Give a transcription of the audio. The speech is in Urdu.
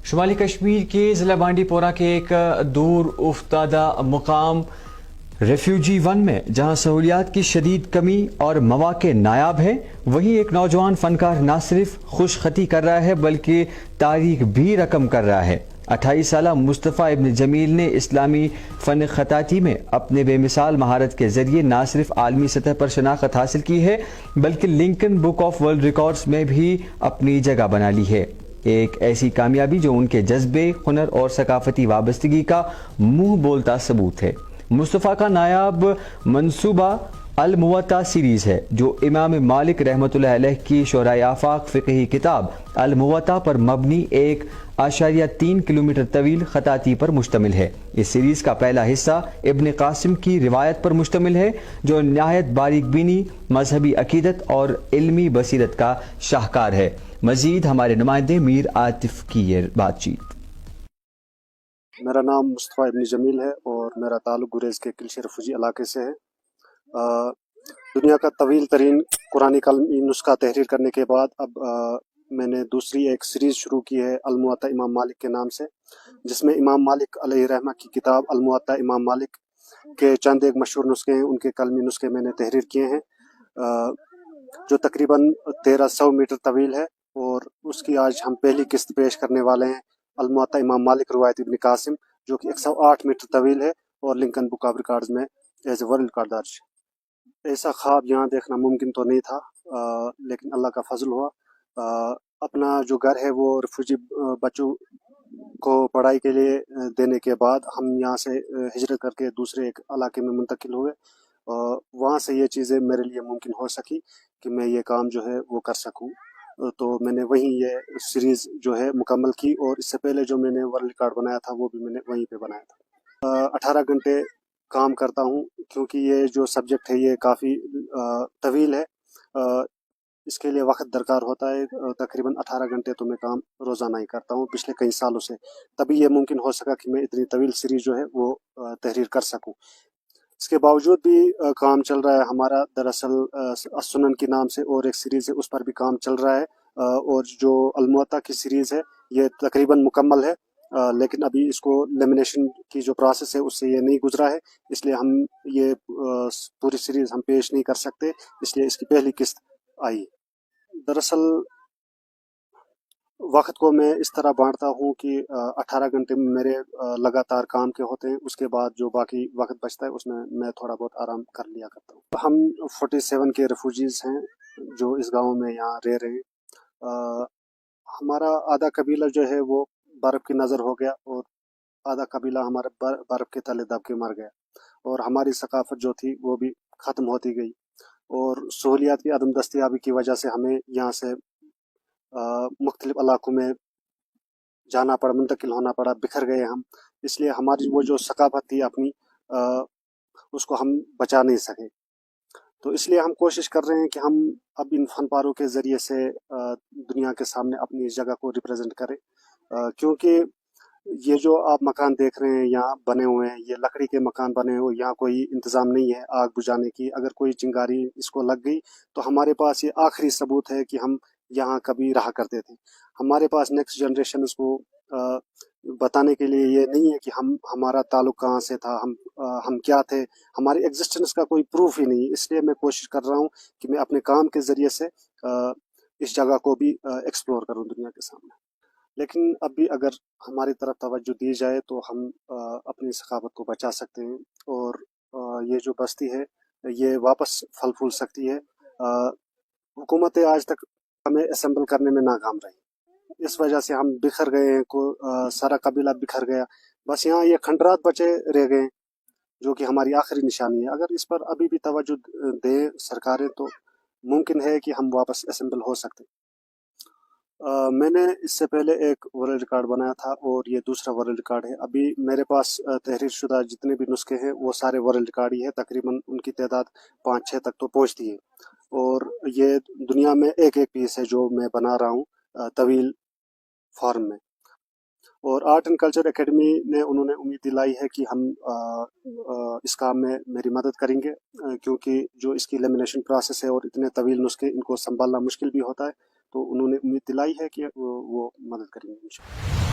شمالی کشمیر کے ضلع بانڈی پورہ کے ایک دور افتادہ مقام ریفیوجی ون میں جہاں سہولیات کی شدید کمی اور مواقع نایاب ہیں، وہیں ایک نوجوان فنکار نہ صرف خوش خطی کر رہا ہے بلکہ تاریخ بھی رقم کر رہا ہے۔ 28 سالہ مصطفیٰ ابن جمیل نے اسلامی فن خطاطی میں اپنے بے مثال مہارت کے ذریعے نہ صرف عالمی سطح پر شناخت حاصل کی ہے بلکہ Limca book of world records میں بھی اپنی جگہ بنا لی ہے۔ ایک ایسی کامیابی جو ان کے جذبے، ہنر اور ثقافتی وابستگی کا منہ بولتا ثبوت ہے۔ مصطفیٰ کا نایاب منصوبہ الموطا سیریز ہے جو امام مالک رحمۃ اللہ علیہ کی شرح آفاق فقہی کتاب الموطا پر مبنی 1.3 کلومیٹر طویل خطاطی پر مشتمل ہے۔ اس سیریز کا پہلا حصہ ابن قاسم کی روایت پر مشتمل ہے جو نہایت باریک بینی، مذہبی عقیدت اور علمی بصیرت کا شاہکار ہے۔ مزید ہمارے نمائندے میر عاطف کی یہ بات چیت۔ میرا نام مصطفیٰ ابن جمیل ہے اور میرا تعلق گریز کے کلشی ریفیوجی علاقے سے ہے۔ دنیا کا طویل ترین قرآن کلمی نسخہ تحریر کرنے کے بعد اب میں نے دوسری ایک سیریز شروع کی ہے الموطا امام مالک کے نام سے، جس میں امام مالک علیہ رحمہ کی کتاب الموطا امام مالک کے چند ایک مشہور نسخے ہیں، ان کے کلمی نسخے میں نے تحریر کیے ہیں جو تقریباً 1300 میٹر طویل ہے، اور اس کی آج ہم پہلی قسط پیش کرنے والے ہیں الموطا امام مالک روایت ابن قاسم، جو کہ 108 میٹر طویل ہے اور لنکن بک آف ریکارڈز میں ایز اے ورلڈ ریکارڈ درج ہے۔ ایسا خواب یہاں دیکھنا ممکن تو نہیں تھا، لیکن اللہ کا فضل ہوا۔ اپنا جو گھر ہے وہ ریفیوجی بچوں کو پڑھائی کے لیے دینے کے بعد ہم یہاں سے ہجرت کر کے دوسرے ایک علاقے میں منتقل ہوئے، وہاں سے یہ چیزیں میرے لیے ممکن ہو سکی کہ میں یہ کام جو ہے وہ کر سکوں، تو میں نے وہیں یہ سیریز جو ہے مکمل کی، اور اس سے پہلے جو میں نے ورلڈ ریکارڈ بنایا تھا وہ بھی میں نے وہیں پہ بنایا تھا۔ 18 گھنٹے کام کرتا ہوں کیونکہ یہ جو سبجیکٹ ہے یہ کافی طویل ہے، اس کے لیے وقت درکار ہوتا ہے۔ تقریباً 18 گھنٹے تو میں کام روزانہ ہی کرتا ہوں پچھلے کئی سالوں سے، تبھی یہ ممکن ہو سکا کہ میں اتنی طویل سیریز جو ہے وہ تحریر کر سکوں۔ اس کے باوجود بھی کام چل رہا ہے ہمارا، دراصل السنن کے نام سے اور ایک سیریز ہے اس پر بھی کام چل رہا ہے، اور جو الموطا کی سیریز ہے یہ تقریباً مکمل ہے، لیکن ابھی اس کو لیمینیشن کی جو پروسیس ہے اس سے یہ نہیں گزرا ہے، اس لیے ہم یہ پوری سیریز ہم پیش نہیں کر سکتے، اس لیے اس کی پہلی قسط آئی۔ دراصل وقت کو میں اس طرح بانٹتا ہوں کہ 18 گھنٹے میرے لگاتار کام کے ہوتے ہیں، اس کے بعد جو باقی وقت بچتا ہے اس میں میں تھوڑا بہت آرام کر لیا کرتا ہوں۔ ہم 47 کے ریفیوجیز ہیں جو اس گاؤں میں یہاں رہ رہے ہیں۔ ہمارا آدھا قبیلہ جو ہے وہ برف کی نظر ہو گیا، اور آدھا قبیلہ ہمارا برف کے تلے دب کے مر گیا، اور ہماری ثقافت جو تھی وہ بھی ختم ہوتی گئی، اور سہولیات کی عدم دستیابی کی وجہ سے ہمیں یہاں سے مختلف علاقوں میں جانا پڑا، منتقل ہونا پڑا، بکھر گئے ہم، اس لیے ہماری وہ جو ثقافت تھی اپنی اس کو ہم بچا نہیں سکے۔ تو اس لیے ہم کوشش کر رہے ہیں کہ ہم اب ان فن پاروں کے ذریعے سے دنیا کے سامنے اپنی اس جگہ کو ریپرزینٹ کریں، کیونکہ یہ جو آپ مکان دیکھ رہے ہیں یہاں بنے ہوئے ہیں، یہ لکڑی کے مکان بنے ہوئے، یہاں کوئی انتظام نہیں ہے آگ بجھانے کی، اگر کوئی چنگاری اس کو لگ گئی تو ہمارے پاس یہ آخری ثبوت ہے کہ ہم یہاں کبھی رہا کرتے تھے۔ ہمارے پاس نیکسٹ جنریشن اس کو بتانے کے لیے یہ نہیں ہے کہ ہمارا تعلق کہاں سے تھا، ہم کیا تھے، ہماری ایگزسٹنس کا کوئی پروف ہی نہیں، اس لیے میں کوشش کر رہا ہوں کہ میں اپنے کام کے ذریعے سے اس جگہ کو بھی ایکسپلور کروں دنیا کے سامنے۔ لیکن اب بھی اگر ہماری طرف توجہ دی جائے تو ہم اپنی ثقافت کو بچا سکتے ہیں، اور یہ جو بستی ہے یہ واپس پھل پھول سکتی ہے۔ حکومتیں آج تک ہمیں اسمبل کرنے میں ناکام رہی، اس وجہ سے ہم بکھر گئے ہیں، سارا قبیلہ بکھر گیا، بس یہاں یہ کھنڈرات بچے رہ گئے جو کہ ہماری آخری نشانی ہے۔ اگر اس پر ابھی بھی توجہ دیں سرکاریں تو ممکن ہے کہ ہم واپس اسمبل ہو سکتے۔ میں نے اس سے پہلے ایک ورلڈ ریکارڈ بنایا تھا اور یہ دوسرا ورلڈ ریکارڈ ہے۔ ابھی میرے پاس تحریر شدہ جتنے بھی نسخے ہیں وہ سارے ورلڈ ریکارڈ ہی ہے، تقریباً ان کی تعداد 5-6 تک تو پہنچتی ہے، اور یہ دنیا میں ایک ایک پیس ہے جو میں بنا رہا ہوں طویل فارم میں۔ اور آرٹ اینڈ کلچر اکیڈمی نے انہوں نے امید دلائی ہے کہ ہم اس کام میں میری مدد کریں گے، کیونکہ جو اس کی لیمینیشن پروسیس ہے اور اتنے طویل نسخے ان کو سنبھالنا مشکل بھی ہوتا ہے، تو انہوں نے امید دلائی ہے کہ وہ مدد کریں گے انشاءاللہ۔